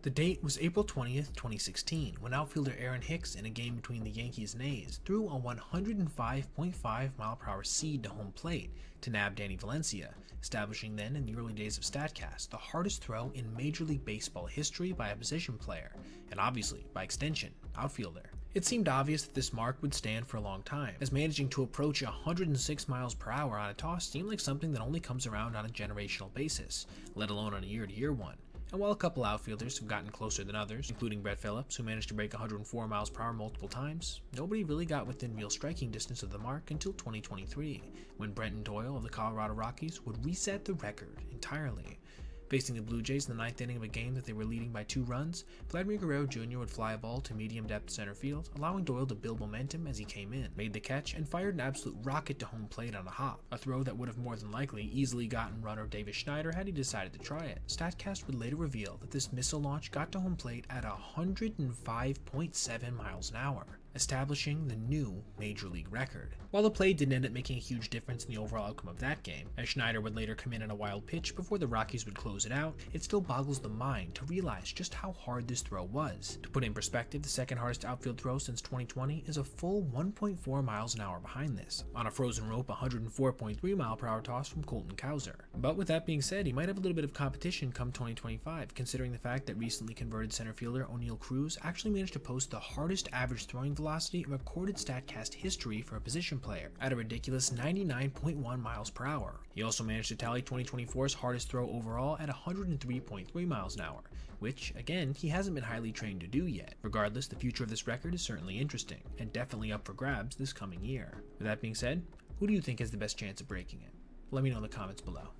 The date was April 20th, 2016, when outfielder Aaron Hicks, in a game between the Yankees and A's, threw a 105.5-mile-per-hour seed to home plate to nab Danny Valencia, establishing then in the early days of StatCast the hardest throw in Major League Baseball history by a position player, and obviously, by extension, outfielder. It seemed obvious that this mark would stand for a long time, as managing to approach 106 miles per hour on a toss seemed like something that only comes around on a generational basis, let alone on a year-to-year one. And while a couple outfielders have gotten closer than others, including Brett Phillips, who managed to break 104 miles per hour multiple times, nobody really got within real striking distance of the mark until 2023, when Brenton Doyle of the Colorado Rockies would reset the record entirely. Facing the Blue Jays in the ninth inning of a game that they were leading by 2 runs, Vladimir Guerrero Jr. would fly a ball to medium-depth center field, allowing Doyle to build momentum as he came in, made the catch, and fired an absolute rocket to home plate on a hop, a throw that would have more than likely easily gotten runner Davis Schneider had he decided to try it. StatCast would later reveal that this missile launch got to home plate at 105.7 miles an hour, establishing the new Major League record. While the play didn't end up making a huge difference in the overall outcome of that game, as Schneider would later come in on a wild pitch before the Rockies would close it out, it still boggles the mind to realize just how hard this throw was. To put it in perspective, the second hardest outfield throw since 2020 is a full 1.4 miles an hour behind this, on a frozen rope 104.3 mile per hour toss from Colton Cowser. But with that being said, he might have a little bit of competition come 2025, considering the fact that recently converted center fielder O'Neal Cruz actually managed to post the hardest average throwing velocity in recorded StatCast history for a position player, at a ridiculous 99.1 miles per hour. He also managed to tally 2024's hardest throw overall at 103.3 miles an hour, which, again, he hasn't been highly trained to do yet. Regardless, the future of this record is certainly interesting, and definitely up for grabs this coming year. With that being said, who do you think has the best chance of breaking it? Let me know in the comments below.